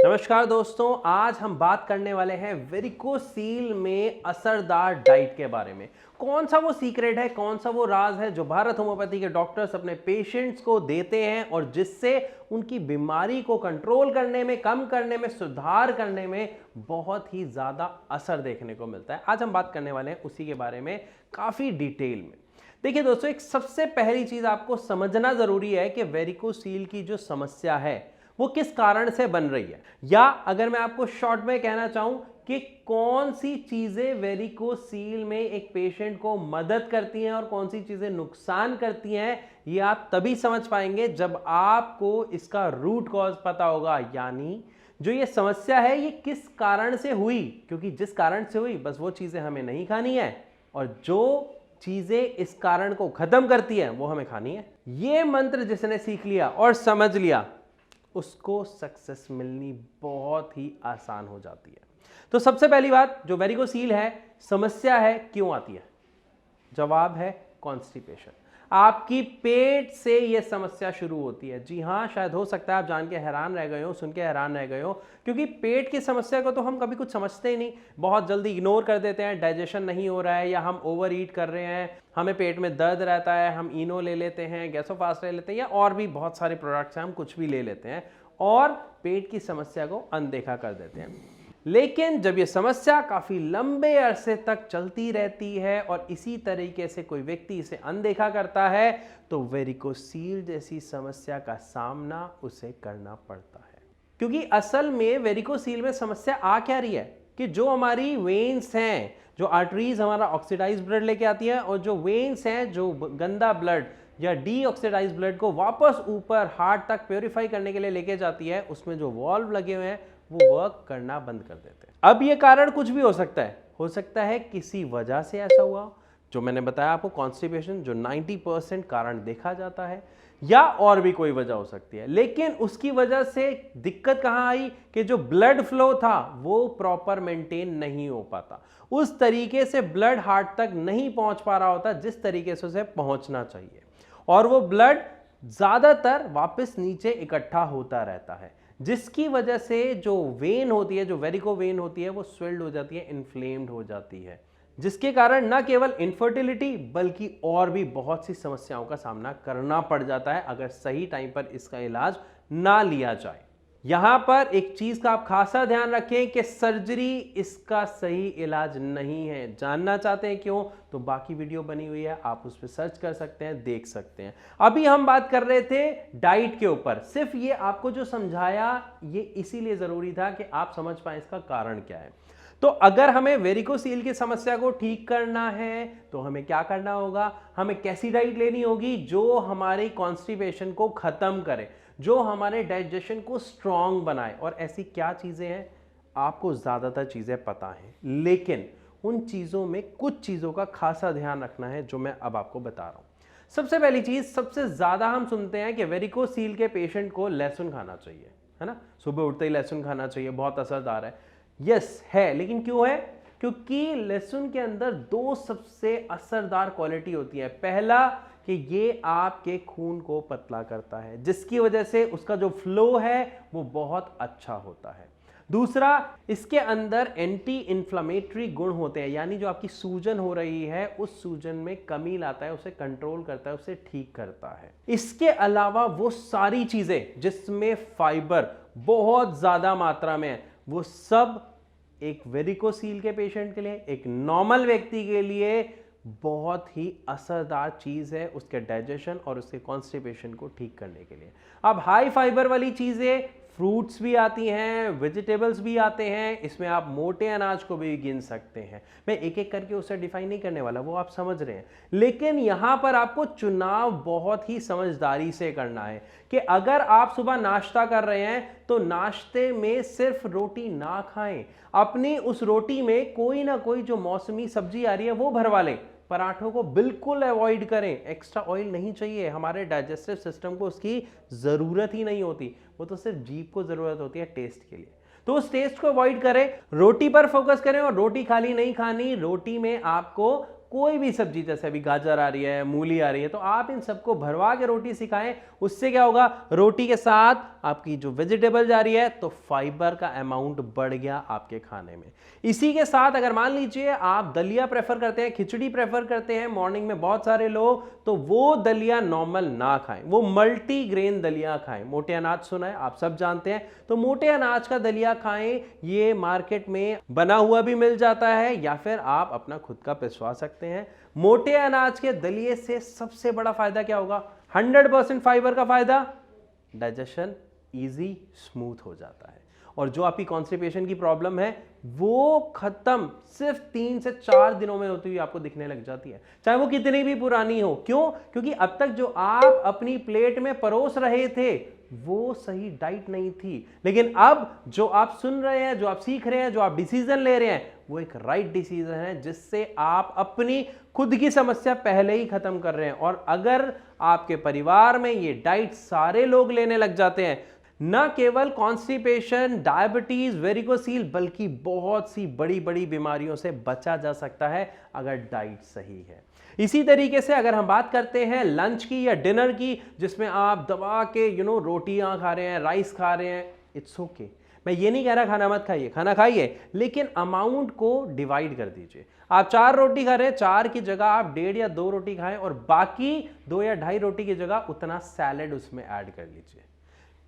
नमस्कार दोस्तों, आज हम बात करने वाले हैं वेरिकोसील में असरदार डाइट के बारे में। कौन सा वो सीक्रेट है, कौन सा वो राज है जो भारत होम्योपैथी के डॉक्टर्स अपने पेशेंट्स को देते हैं और जिससे उनकी बीमारी को कंट्रोल करने में, कम करने में, सुधार करने में बहुत ही ज़्यादा असर देखने को मिलता है। आज हम बात करने वाले हैं उसी के बारे में काफ़ी डिटेल में। देखिए दोस्तों, एक सबसे पहली चीज़ आपको समझना ज़रूरी है कि वेरिकोसील की जो समस्या है वो किस कारण से बन रही है, या अगर मैं आपको शॉर्ट में कहना चाहूं कि कौन सी चीजें वेरिकोसील में एक पेशेंट को मदद करती हैं और कौन सी चीजें नुकसान करती हैं, ये आप तभी समझ पाएंगे जब आपको इसका रूट कॉज पता होगा। यानी जो ये समस्या है ये किस कारण से हुई, क्योंकि जिस कारण से हुई बस वो चीजें हमें नहीं खानी है और जो चीजें इस कारण को खत्म करती हैं वो हमें खानी है। ये मंत्र जिसने सीख लिया और समझ लिया उसको सक्सेस मिलनी बहुत ही आसान हो जाती है। तो सबसे पहली बात, जो वेरिकोसील है, समस्या है क्यों आती है? जवाब है कॉन्स्टिपेशन। आपकी पेट से यह समस्या शुरू होती है। जी हाँ, शायद हो सकता है आप जान के हैरान रह गए हो, सुन के हैरान रह गए हो, क्योंकि पेट की समस्या को तो हम कभी कुछ समझते ही नहीं, बहुत जल्दी इग्नोर कर देते हैं। डाइजेशन नहीं हो रहा है या हम ओवर ईट कर रहे हैं, हमें पेट में दर्द रहता है, हम इनो ले लेते हैं, गैसोफास्ट ले लेते हैं या और भी बहुत सारे प्रोडक्ट्स हैं, हम कुछ भी ले लेते हैं और पेट की समस्या को अनदेखा कर देते हैं। लेकिन जब ये समस्या काफी लंबे अरसे तक चलती रहती है और इसी तरीके से कोई व्यक्ति इसे अनदेखा करता है तो वेरिकोसील जैसी समस्या का सामना उसे करना पड़ता है। क्योंकि असल में वेरिकोसील में समस्या आ क्या रही है कि जो हमारी वेन्स हैं, जो आर्टरीज हमारा ऑक्सीडाइज ब्लड लेके आती है और जो वेन्स हैं जो गंदा ब्लड या डीऑक्सीडाइज ब्लड को वापस ऊपर हार्ट तक प्योरीफाई करने के लिए लेके जाती है, उसमें जो वॉल्व लगे हुए हैं वो वर्क करना बंद कर देते हैं। अब ये कारण कुछ भी हो सकता है किसी वजह से ऐसा हुआ, जो मैंने बताया आपको कॉन्स्टिपेशन, जो 90% कारण देखा जाता है, या और भी कोई वजह हो सकती है। लेकिन उसकी वजह से दिक्कत कहां आई कि जो ब्लड फ्लो था वो प्रॉपर मेंटेन नहीं हो पाता, उस तरीके से ब्लड हार्ट तक नहीं पहुंच पा रहा होता जिस तरीके से उसे पहुंचना चाहिए, और वो ब्लड ज्यादातर वापस नीचे इकट्ठा होता रहता है, जिसकी वजह से जो वेन होती है, जो वेरिको वेन होती है, वो स्वेल्ड हो जाती है, इन्फ्लेम्ड हो जाती है, जिसके कारण न केवल इनफर्टिलिटी बल्कि और भी बहुत सी समस्याओं का सामना करना पड़ जाता है अगर सही टाइम पर इसका इलाज ना लिया जाए। यहां पर एक चीज का आप खासा ध्यान रखें कि सर्जरी इसका सही इलाज नहीं है। जानना चाहते हैं क्यों, तो बाकी वीडियो बनी हुई है, आप उस पर सर्च कर सकते हैं, देख सकते हैं। अभी हम बात कर रहे थे डाइट के ऊपर। सिर्फ ये आपको जो समझाया ये इसीलिए जरूरी था कि आप समझ पाए इसका कारण क्या है। तो अगर हमें वेरिकोसील की समस्या को ठीक करना है तो हमें क्या करना होगा, हमें कैसी डाइट लेनी होगी जो हमारी कॉन्स्टिपेशन को खत्म करे, जो हमारे डाइजेशन को स्ट्रांग बनाए। और ऐसी क्या चीजें हैं, आपको ज्यादातर चीजें पता हैं, लेकिन उन चीजों में कुछ चीजों का खासा ध्यान रखना है जो मैं अब आपको बता रहा हूं। सबसे पहली चीज, सबसे ज्यादा हम सुनते हैं कि वेरिकोसील के पेशेंट को लहसुन खाना चाहिए, है ना, सुबह उठते ही लहसुन खाना चाहिए, बहुत असरदार है। यस है, लेकिन क्यों है? क्योंकि लहसुन के अंदर दो सबसे असरदार क्वालिटी होती है। पहला कि ये आपके खून को पतला करता है, जिसकी वजह से उसका जो फ्लो है वो बहुत अच्छा होता है। दूसरा, इसके अंदर एंटी इन्फ्लामेटरी गुण होते हैं, यानी जो आपकी सूजन हो रही है उस सूजन में कमी लाता है, उसे कंट्रोल करता है, उसे ठीक करता है। इसके अलावा वो सारी चीजें जिसमें फाइबर बहुत ज्यादा मात्रा में है, वो सब एक वेरिकोसील के पेशेंट के लिए, एक नॉर्मल व्यक्ति के लिए बहुत ही असरदार चीज है उसके डाइजेशन और उसके कॉन्स्टिपेशन को ठीक करने के लिए। अब हाई फाइबर वाली चीजें, फ्रूट्स भी आती हैं, वेजिटेबल्स भी आते हैं, इसमें आप मोटे अनाज को भी गिन सकते हैं। मैं एक एक करके उसे डिफाइन नहीं करने वाला, वो आप समझ रहे हैं। लेकिन यहां पर आपको चुनाव बहुत ही समझदारी से करना है कि अगर आप सुबह नाश्ता कर रहे हैं तो नाश्ते में सिर्फ रोटी ना खाएं, अपनी उस रोटी में कोई ना कोई जो मौसमी सब्जी आ रही है वो भरवा लें। पराठों को बिल्कुल अवॉइड करें, एक्स्ट्रा ऑयल नहीं चाहिए, हमारे डाइजेस्टिव सिस्टम को उसकी जरूरत ही नहीं होती, वो तो सिर्फ जीभ को जरूरत होती है टेस्ट के लिए। तो उस टेस्ट को अवॉइड करें, रोटी पर फोकस करें। और रोटी खाली नहीं खानी, रोटी में आपको कोई भी सब्जी, जैसे अभी गाजर आ रही है, मूली आ रही है, तो आप इन सबको भरवा के रोटी सिखाएं। उससे क्या होगा, रोटी के साथ आपकी जो वेजिटेबल जा रही है तो फाइबर का अमाउंट बढ़ गया आपके खाने में। इसी के साथ अगर मान लीजिए आप दलिया प्रेफर करते हैं, खिचड़ी प्रेफर करते हैं मॉर्निंग में बहुत सारे लोग, तो वो दलिया नॉर्मल ना खाएं, वो मल्टी ग्रेन दलिया खाएं। मोटे अनाज सुना है, आप सब जानते हैं, तो मोटे अनाज का दलिया खाएं। ये मार्केट में बना हुआ भी मिल जाता है या फिर आप अपना खुद का पिसवा सकते हैं। मोटे अनाज के दलिए से सबसे बड़ा फायदा क्या होगा, 100% फाइबर का फायदा, डाइजेशन इजी स्मूथ हो जाता है, और जो आपकी कॉन्स्टिपेशन की प्रॉब्लम है वो खत्म सिर्फ 3 से 4 दिनों में होती हुई आपको दिखने लग जाती है, चाहे वो कितनी भी पुरानी हो। क्यों? क्योंकि अब तक जो आप अपनी प्लेट में परोस रहे थे वो सही डाइट नहीं थी, लेकिन अब जो आप सुन रहे हैं, जो आप सीख रहे हैं, जो आप डिसीजन ले रहे हैं, वो एक राइट डिसीजन है जिससे आप अपनी खुद की समस्या पहले ही खत्म कर रहे हैं। और अगर आपके परिवार में ये डाइट सारे लोग लेने लग जाते हैं, न केवल कॉन्स्टिपेशन, डायबिटीज, वेरिकोसील, बल्कि बहुत सी बड़ी बड़ी बीमारियों से बचा जा सकता है अगर डाइट सही है। इसी तरीके से अगर हम बात करते हैं लंच की या डिनर की, जिसमें आप दबा के रोटियां खा रहे हैं, राइस खा रहे हैं, इट्स ओके। मैं ये नहीं कह रहा खाना मत खाइए, खाना खाइए, लेकिन अमाउंट को डिवाइड कर दीजिए। आप 4 रोटी खा रहे हैं, 4 की जगह आप 1.5 या 2 रोटी खाएं, और बाकी 2 या 2.5 रोटी की जगह उतना सैलेड उसमें ऐड कर लीजिए।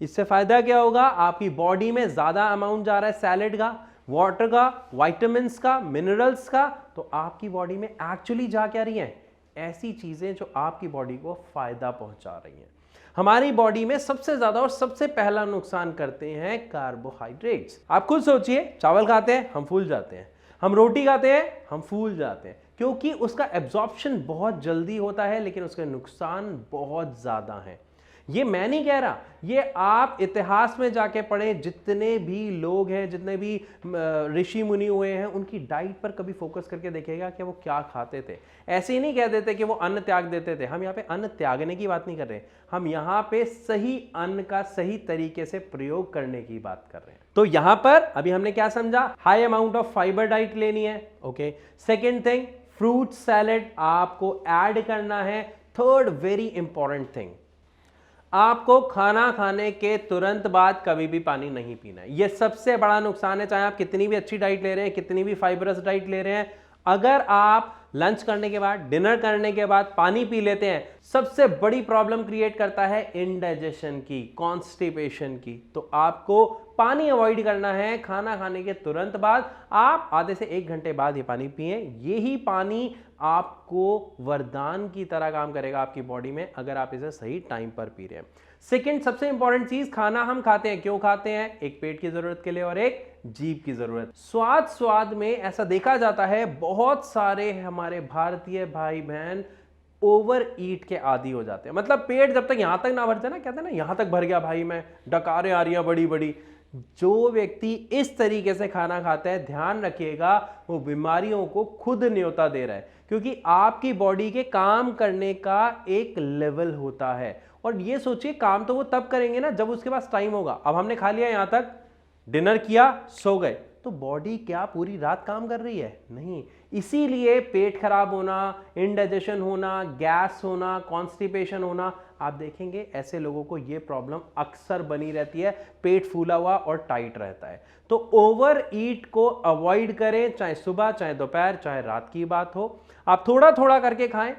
इससे फायदा क्या होगा, आपकी बॉडी में ज्यादा अमाउंट जा रहा है सैलेड का, वाटर का, विटामिन्स का, मिनरल्स का, तो आपकी बॉडी में एक्चुअली जा क्या रही हैं, ऐसी चीजें जो आपकी बॉडी को फायदा पहुंचा रही हैं। हमारी बॉडी में सबसे ज्यादा और सबसे पहला नुकसान करते हैं कार्बोहाइड्रेट्स। आप खुद सोचिए, चावल खाते हैं हम फूल जाते हैं, हम रोटी खाते हैं हम फूल जाते हैं, क्योंकि उसका एब्जॉर्प्शन बहुत जल्दी होता है, लेकिन उसके नुकसान बहुत ज्यादा हैं। ये मैं नहीं कह रहा, ये आप इतिहास में जाके पढ़ें, जितने भी लोग हैं, जितने भी ऋषि मुनि हुए हैं, उनकी डाइट पर कभी फोकस करके देखेगा कि वो क्या खाते थे। ऐसे ही नहीं कह देते कि वो अन्न त्याग देते थे। हम यहाँ पे अन्न त्यागने की बात नहीं कर रहे, हम यहाँ पे सही अन्न का सही तरीके से प्रयोग करने की बात कर रहे हैं। तो यहाँ पर अभी हमने क्या समझा, high amount of fibre diet लेनी है, okay. Second thing, fruit salad आपको ऐड करना है। थर्ड वेरी इंपॉर्टेंट थिंग, आपको खाना खाने के तुरंत बाद कभी भी पानी नहीं पीना है। यह सबसे बड़ा नुकसान है, चाहे आप कितनी भी अच्छी डाइट ले रहे हैं, कितनी भी फाइबरस डाइट ले रहे हैं, अगर आप लंच करने के बाद, डिनर करने के बाद पानी पी लेते हैं, सबसे बड़ी प्रॉब्लम क्रिएट करता है इनडाइजेशन की, कॉन्स्टिपेशन की। तो आपको पानी अवॉइड करना है। खाना खाने के तुरंत बाद आप आधे से 1 घंटे बाद ये पानी पिएं। यही पानी आपको वरदान की तरह काम करेगा आपकी बॉडी में, अगर आप इसे सही टाइम पर पी रहे हैं। सेकंड सबसे इंपॉर्टेंट चीज, खाना हम खाते हैं, क्यों खाते हैं? एक पेट की जरूरत के लिए और एक जीभ की जरूरत। स्वाद में ऐसा देखा जाता है, बहुत सारे हमारे भारतीय भाई बहन ओवर ईट के आदी हो जाते हैं। मतलब पेट जब तक यहां तक ना भर जाए ना, कहते हैं ना यहां तक भर गया भाई, मैं डकारें आ रही हैं बड़ी बड़ी। जो व्यक्ति इस तरीके से खाना खाता है, ध्यान रखिएगा, वो बीमारियों को खुद न्योता दे रहा है, क्योंकि आपकी बॉडी के काम करने का एक लेवल होता है। और ये सोचिए, काम तो वो तब करेंगे ना जब उसके पास टाइम होगा। अब हमने खा लिया, यहां तक डिनर किया, सो गए, तो बॉडी क्या पूरी रात काम कर रही है? नहीं। इसीलिए पेट खराब होना, इंडाइजेशन होना, गैस होना, कॉन्स्टिपेशन होना, आप देखेंगे ऐसे लोगों को ये प्रॉब्लम अक्सर बनी रहती है, पेट फूला हुआ और टाइट रहता है। तो ओवर ईट को अवॉइड करें, चाहे सुबह, चाहे दोपहर, चाहे रात की बात हो। आप थोड़ा थोड़ा करके खाएं।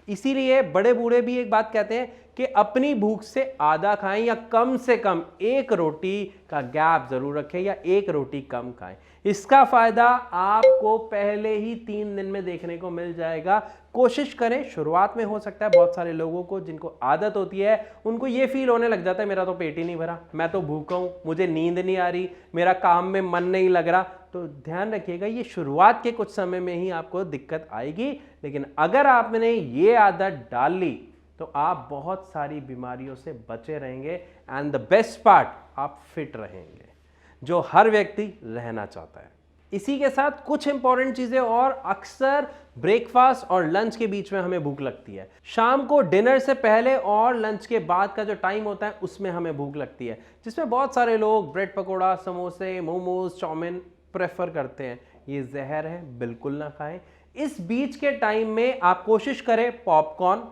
इसीलिए बड़े बूढ़े भी एक बात कहते हैं कि अपनी भूख से आधा खाएं, या कम से कम 1 रोटी का गैप जरूर रखें, या 1 रोटी कम खाएं। इसका फायदा आपको पहले ही 3 दिन में देखने को मिल जाएगा। कोशिश करें। शुरुआत में हो सकता है बहुत सारे लोगों को, जिनको आदत होती है, उनको ये फील होने लग जाता है मेरा तो पेट ही नहीं भरा, मैं तो भूखा हूं, मुझे नींद नहीं आ रही, मेरा काम में मन नहीं लग रहा। तो ध्यान रखिएगा, ये शुरुआत के कुछ समय में ही आपको दिक्कत आएगी, लेकिन अगर आपने ये आदत डाल ली तो आप बहुत सारी बीमारियों से बचे रहेंगे। एंड द बेस्ट पार्ट, आप फिट रहेंगे, जो हर व्यक्ति रहना चाहता है। इसी के साथ कुछ इंपॉर्टेंट चीजें और, अक्सर ब्रेकफास्ट और लंच के बीच में हमें भूख लगती है। शाम को डिनर से पहले और लंच के बाद का जो टाइम होता है उसमें हमें भूख लगती है, जिसमें बहुत सारे लोग ब्रेड पकौड़ा, समोसे, मोमोज, चाउमीन प्रेफर करते हैं। ये जहर है, बिल्कुल ना खाएं। इस बीच के टाइम में आप कोशिश करें पॉपकॉर्न,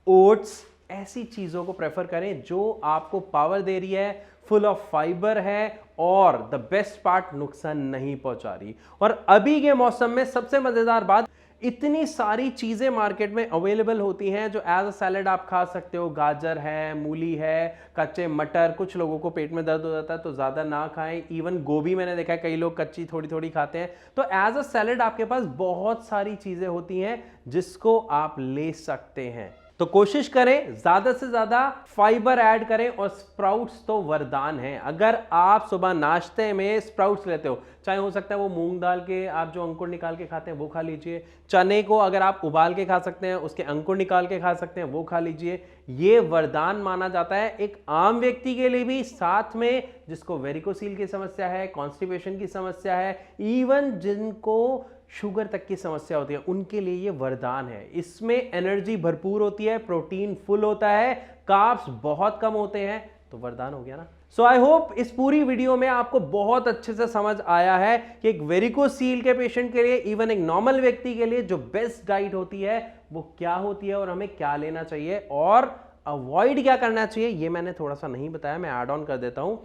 ओट्स, ऐसी चीजों को प्रेफर करें जो आपको पावर दे रही है, फुल ऑफ फाइबर है और द बेस्ट पार्ट, नुकसान नहीं पहुंचा रही। और अभी के मौसम में सबसे मजेदार बात, इतनी सारी चीजें मार्केट में अवेलेबल होती हैं जो एज अ सैलेड आप खा सकते हो। गाजर है, मूली है, कच्चे मटर, कुछ लोगों को पेट में दर्द हो जाता है तो ज्यादा ना खाएं। इवन गोभी मैंने देखा है कई लोग कच्ची थोड़ी थोड़ी खाते हैं। तो एज अ सैलेड आपके पास बहुत सारी चीजें होती हैं जिसको आप ले सकते हैं। तो कोशिश करें ज्यादा से ज्यादा फाइबर ऐड करें। और स्प्राउट्स तो वरदान है। अगर आप सुबह नाश्ते में स्प्राउट्स लेते हो, चाहे हो सकता है वो मूंग दाल के आप जो अंकुर निकाल के खाते हैं वो खा लीजिए, चने को अगर आप उबाल के खा सकते हैं, उसके अंकुर निकाल के खा सकते हैं वो खा लीजिए। ये वरदान माना जाता है एक आम व्यक्ति के लिए भी, साथ में जिसको वेरिकोसील की समस्या है, कॉन्स्टिपेशन की समस्या है, इवन जिनको शुगर तक की समस्या होती है उनके लिए ये वरदान है। इसमें एनर्जी भरपूर होती है, प्रोटीन फुल होता है, कार्ब्स बहुत कम होते हैं, तो वरदान हो गया ना। सो आई होप इस पूरी वीडियो में आपको बहुत अच्छे से समझ आया है कि एक वेरिकोसील के पेशेंट के लिए, इवन एक नॉर्मल व्यक्ति के लिए जो बेस्ट डाइट होती है वो क्या होती है और हमें क्या लेना चाहिए और अवॉइड क्या करना चाहिए। ये मैंने थोड़ा सा नहीं बताया, मैं ऐड ऑन कर देता हूं।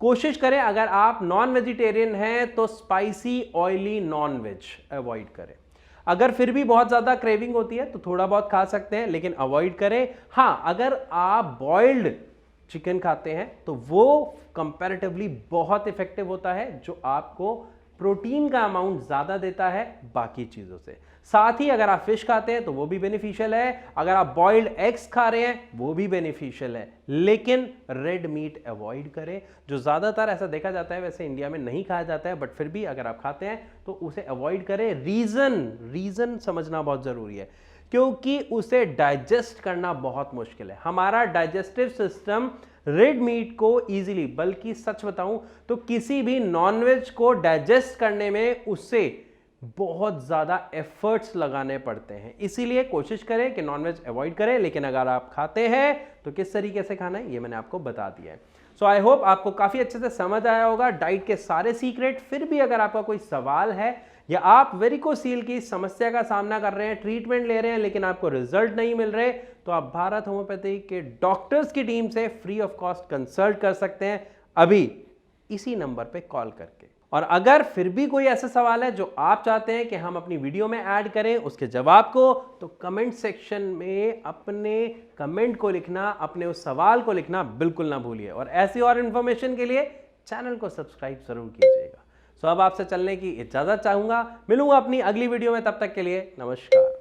कोशिश करें अगर आप नॉन वेजिटेरियन हैं तो spicy oily non veg avoid करें। अगर फिर भी बहुत ज्यादा क्रेविंग होती है तो थोड़ा बहुत खा सकते हैं, लेकिन अवॉइड करें। हां, अगर आप बॉइल्ड चिकन खाते हैं तो वो कंपैरेटिवली बहुत इफेक्टिव होता है, जो आपको प्रोटीन का अमाउंट ज्यादा देता है बाकी चीजों से। साथ ही अगर आप फिश खाते हैं तो वो भी बेनिफिशियल है, अगर आप बॉइल्ड एग्स खा रहे हैं वो भी बेनिफिशियल है, लेकिन रेड मीट अवॉइड करें, जो ज्यादातर ऐसा देखा जाता है, वैसे इंडिया में नहीं खाया जाता है, बट फिर भी अगर आप खाते हैं तो उसे अवॉइड करें। रीजन समझना बहुत जरूरी है, क्योंकि उसे डाइजेस्ट करना बहुत मुश्किल है। हमारा डाइजेस्टिव सिस्टम रेड मीट को इजीली, बल्कि सच बताऊं तो किसी भी नॉनवेज को डाइजेस्ट करने में उससे बहुत ज्यादा एफर्ट्स लगाने पड़ते हैं। इसीलिए कोशिश करें कि नॉनवेज अवॉइड करें, लेकिन अगर आप खाते हैं तो किस तरीके से खाना है ये मैंने आपको बता दिया है। सो आई होप आपको काफी अच्छे से समझ आया होगा डाइट के सारे सीक्रेट। फिर भी अगर आपका कोई सवाल है या आप वेरिकोसील की समस्या का सामना कर रहे हैं, ट्रीटमेंट ले रहे हैं लेकिन आपको रिजल्ट नहीं मिल रहे, तो आप भारत होम्योपैथी के डॉक्टर्स की टीम से फ्री ऑफ कॉस्ट कंसल्ट कर सकते हैं अभी इसी नंबर पे कॉल करके। और अगर फिर भी कोई ऐसा सवाल है जो आप चाहते हैं कि हम अपनी वीडियो में ऐड करें उसके जवाब को, तो कमेंट सेक्शन में अपने कमेंट को लिखना, अपने उस सवाल को लिखना बिल्कुल ना भूलिए। और ऐसी और इंफॉर्मेशन के लिए चैनल को सब्सक्राइब जरूर कीजिएगा। सो अब आपसे चलने की इजाजत चाहूंगा, मिलूंगा अपनी अगली वीडियो में, तब तक के लिए नमस्कार।